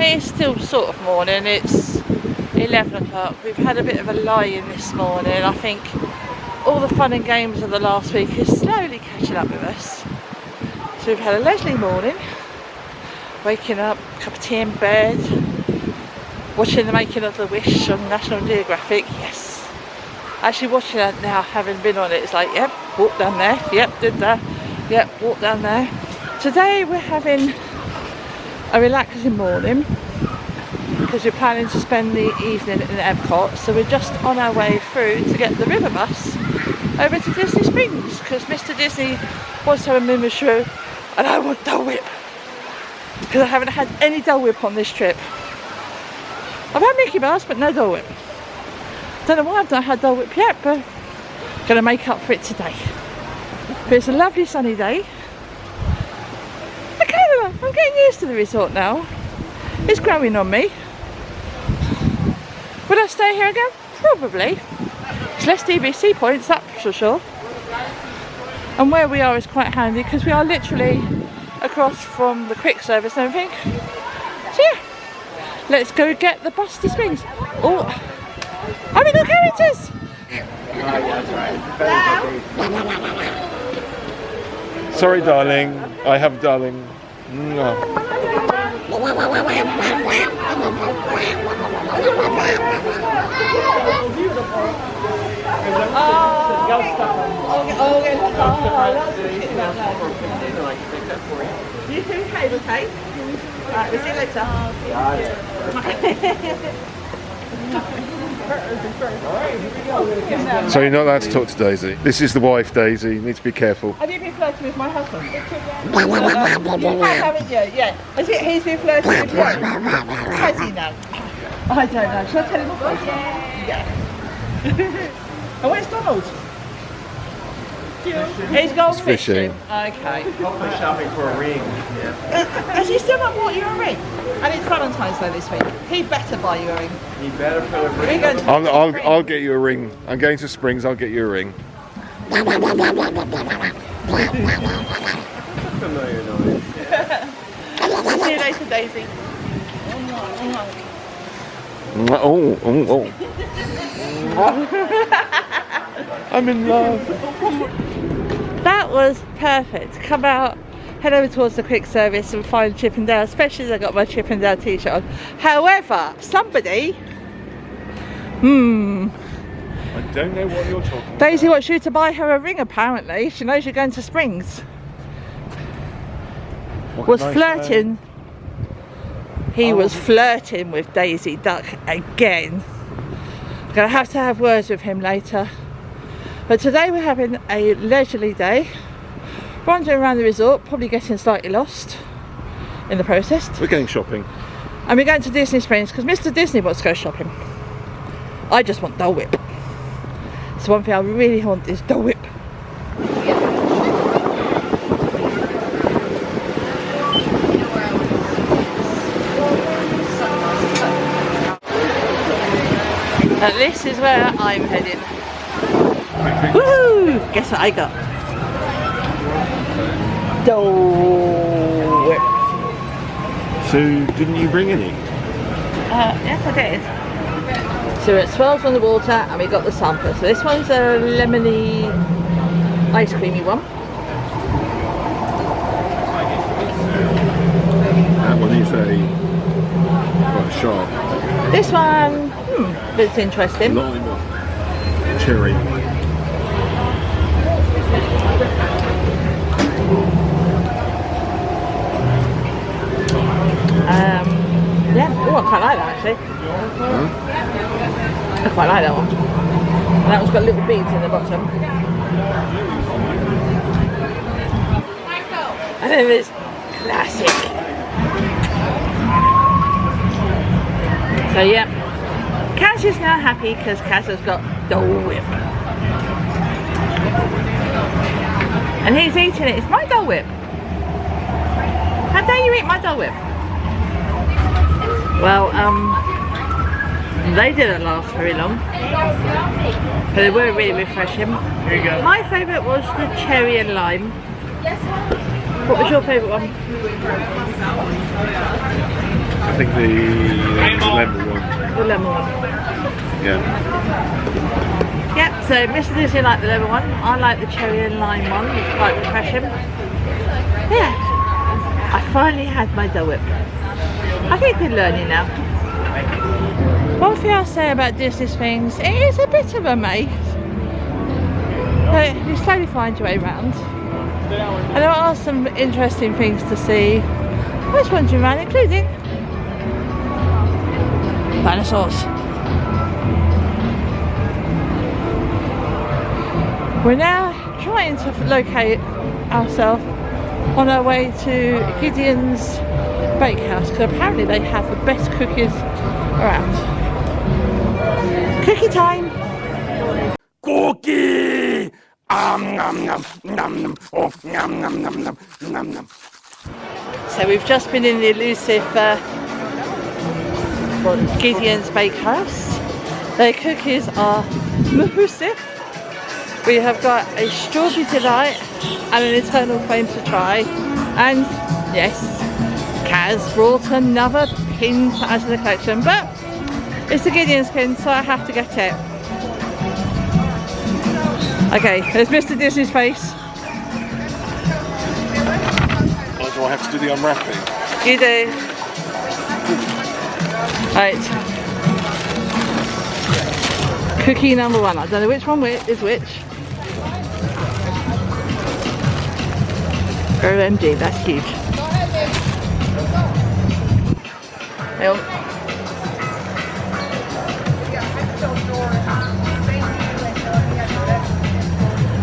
mean, it's still sort of morning. It's 11 o'clock. We've had a bit of a lie-in this morning. I think all the fun and games of the last week is slowly catching up with us. So we've had a leisurely morning, waking up, cup of tea in bed, watching the making of The Wish on National Geographic. Yes, actually watching it now, having been on it, it's like, yep, walk down there, yep, did that, yep, walk down there. Today we're having a relaxing morning because we're planning to spend the evening in Epcot, so we're just on our way through to get the river bus over to Disney Springs because Mr. Disney wants to have a Lumious show and I want Dole Whip because I haven't had any Dole Whip on this trip. I've had Mickey Mouse but no Dole Whip. Don't know why I've not had Dole Whip yet, but I'm going to make up for it today. But it's a lovely sunny day. I'm getting used to the resort now. It's growing on me. Would I stay here again? Probably. It's less DVC points, that's for sure. And where we are is quite handy because we are literally across from the quick service and everything. So yeah, let's go get the bus to Springs. Oh, I'm in the characters! Sorry, darling. I have darling. No. You two cable tape? Alright, we'll see you later. So you're not allowed to talk to Daisy. This is the wife, Daisy. You need to be careful. Have you been flirting with my husband? You haven't you? Yeah. Has he's been flirting with you? Has he now? I don't know. Shall I tell him what? Yeah. And where's Donald? He's gone fishing. Okay. Hopefully shopping for a ring. Yeah. Has he still not bought you a ring? And it's Valentine's Day this week. He better buy you a ring. He better put a ring. I'll get you a ring. I'm going to Springs. I'll get you a ring. No, you're not. See you later, Daisy. Oh. I'm in love. That was perfect. Come out, head over towards the quick service and find Chip and Dale, especially as I got my Chip and Dale t-shirt on. However, somebody, I don't know what you're talking about. Daisy wants you to buy her a ring apparently. She knows you're going to Springs. Was flirting. He was flirting with Daisy Duck again. I'm going to have words with him later. But today we're having a leisurely day, wandering around the resort, probably getting slightly lost in the process. We're going shopping. And we're going to Disney Springs because Mr. Disney wants to go shopping. I just want Dole Whip. So one thing I really want is Dole Whip. And this is where I'm heading. Woo! Guess what I got? Dole Whip. So, didn't you bring any? Yes, I did. So we're at Swells on the Water and we got the sampler. So this one's a lemony ice creamy one. That one is quite sharp. This one, looks interesting. Lime, cherry. Yeah, oh, I quite like that actually. I quite like that one. And that one's got little beads in the bottom. And then there's classic. So yeah, Kaz is now happy because Kaz has got Dole Whip. And he's eating it. It's my Dole Whip. How dare you eat my Dole Whip? Well, they didn't last very long, but they were really refreshing. Here you go. My favourite was the cherry and lime. What was your favourite one? I think the lemon one. The lemon one. Yeah. Yep, so Mr. Disney liked the lemon one. I like the cherry and lime one. It's quite refreshing. Yeah. I finally had my Dole Whip. I think we're learning now. One thing I'll say about Disney Springs, it is a bit of a maze. But you slowly find your way around. And there are some interesting things to see. I was wandering around, including dinosaurs. We're now trying to locate ourselves on our way to Gideon's Bakehouse, because apparently they have the best cookies around. Cookie time! Cookie! Nom nom nom nom. Oh, nom nom nom nom nom nom. So we've just been in the elusive Gideon's Bakehouse. Their cookies are elusive. We have got a strawberry delight and an eternal flame to try. And yes, Kaz brought another pin to add to the collection, but it's the Gideon's pin, so I have to get it. Okay, there's Mr. Disney's face. Oh, do I have to do the unwrapping? You do. Right. Cookie number one. I don't know which one is which. OMG, that's huge. Hang on.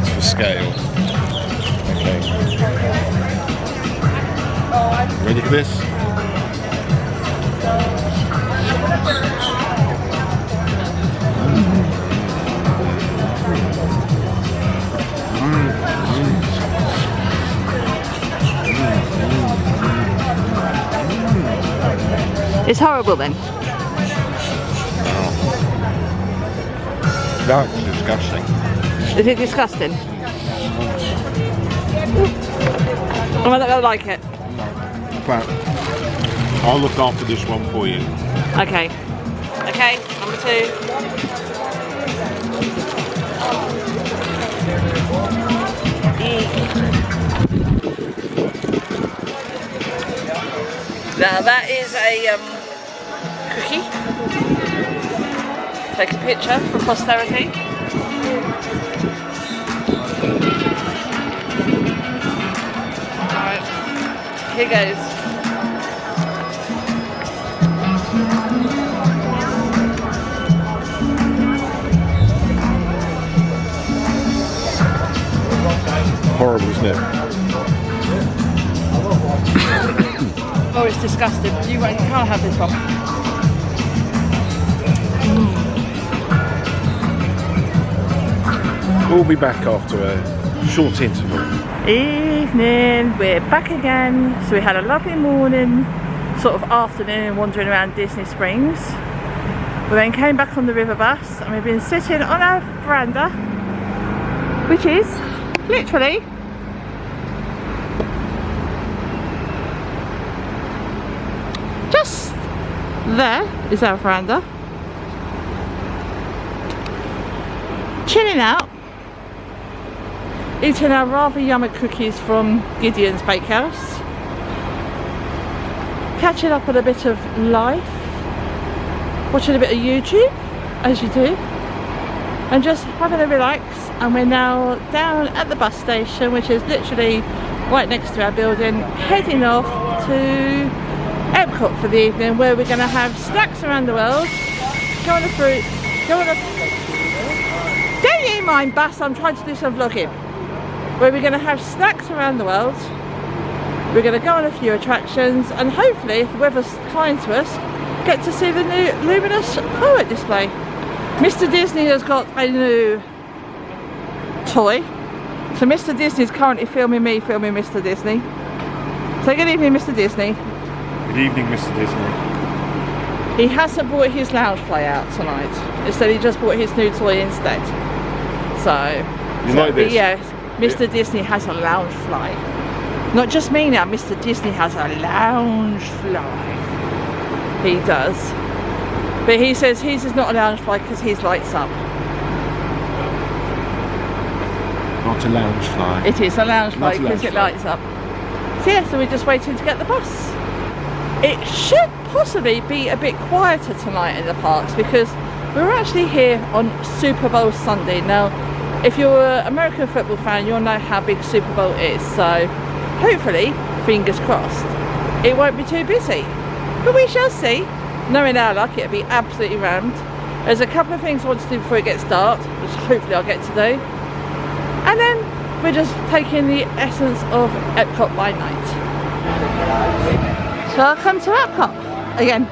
It's for scale. Okay. Ready for this? It's horrible then. That's disgusting. Is it disgusting? I'm not gonna like it. But I'll look after this one for you. Okay. Okay, number two. Now that is a cookie. Take a picture for posterity. Alright, here goes. Horrible, isn't it? Oh, it's disgusting. You can't have this one. We'll be back after a short interval. Evening, we're back again. So we had a lovely morning, sort of afternoon wandering around Disney Springs. We then came back on the river bus and we've been sitting on our veranda, which is literally just there is our veranda. Chilling out, eating our rather yummy cookies from Gideon's Bakehouse, catching up on a bit of life, watching a bit of YouTube, as you do, and just having a relax. And we're now down at the bus station, which is literally right next to our building, heading off to Epcot for the evening, where we're going to have snacks around the world, go on a fruit, go on a... Don't you mind, Bass, I'm trying to do some vlogging. Where we're going to have snacks around the world, we're going to go on a few attractions, and hopefully, if the weather's kind to us, get to see the new Lumious Symphony display. Mr. Disney has got a new toy, so Mr. Disney is currently filming me filming Mr. Disney. So good evening, Mr. Disney. Good evening, Mr. Disney. He hasn't brought his lounge play out tonight. Instead, he just brought his new toy instead. So, like this? Yes, Mr. Disney has a lounge fly. Not just me now, Mr. Disney has a lounge fly. he does. But he says his is not a lounge fly because his lights up. Not a lounge fly. It is a lounge fly Not a because lounge it fly. lights up. So yeah, so we're just waiting to get the bus. It should possibly be a bit quieter tonight in the parks because we're actually here on Super Bowl Sunday. Now, if you're an American football fan, you'll know how big Super Bowl is. So hopefully, fingers crossed, it won't be too busy. But we shall see. Knowing our luck, it'll be absolutely rammed. There's a couple of things I want to do before it gets dark, which hopefully I'll get to do. And then we're just taking the essence of Epcot by night. So welcome to Epcot again.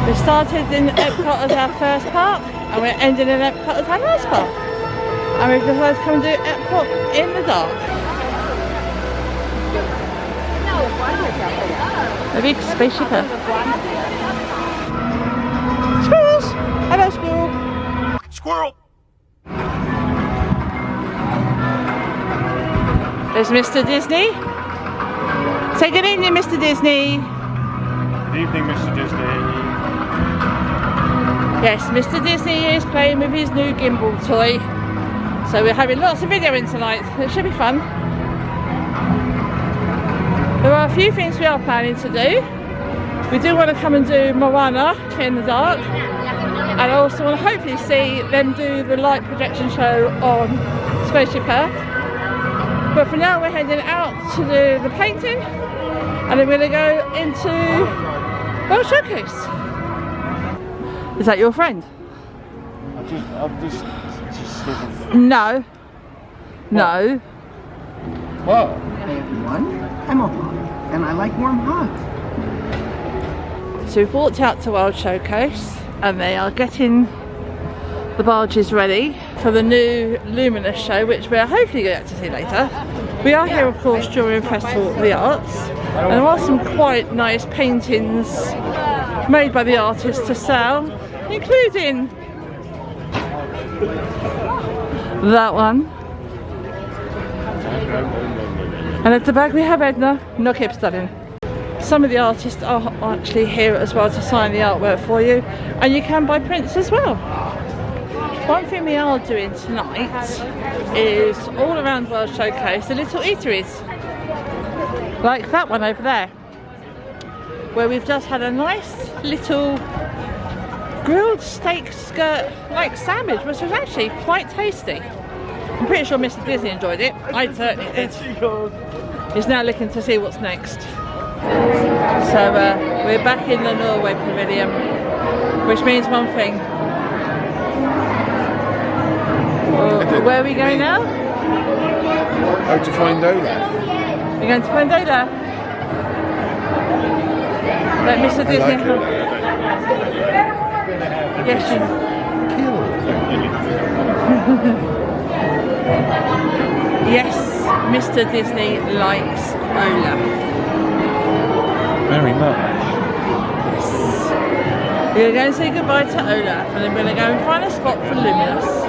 We started in Epcot as our first park and we're ending in Epcot as our last park. And we've decided to come and do Epcot in the dark. A big spaceship. Squirrels! Hello, squirrel. Squirrel! There's Mr. Disney. Say good evening, Mr. Disney. Good evening, Mr. Disney. Yes, Mr. Disney is playing with his new gimbal toy. So we're having lots of videoing tonight. It should be fun. There are a few things we are planning to do. We do want to come and do Moana in the dark. And I also want to hopefully see them do the light projection show on Spaceship Earth. But for now we're heading out to do the painting. And then we're going to go into World Showcase. Is that your friend? I'm just sort of. No. No. Well, Hey everyone, I'm Olaf, and I like warm hugs. So we've walked out to World Showcase and they are getting the barges ready for the new Lumious show, which we're hopefully going to see later. We are here of course during Festival of the Arts, and there are some quite nice paintings made by the artists to sell, including that one. And at the back we have Edna, no keep studying. Some of the artists are actually here as well to sign the artwork for you, and you can buy prints as well. One thing we are doing tonight is all around World Showcase the little eateries, like that one over there, where we've just had a nice little grilled steak skirt like sandwich, which was actually quite tasty. I'm pretty sure Mr. Disney enjoyed it. I certainly did. He's now looking to see what's next. So we're back in the Norway Pavilion, which means one thing. Where are we going now? how to find Olaf. We're going to find Olaf. Let Mr. Disney like have. Yes, you. Yes, Mr. Disney likes Olaf. Very much. We're going to say goodbye to Olaf and then we're going to go and find a spot for Lumious.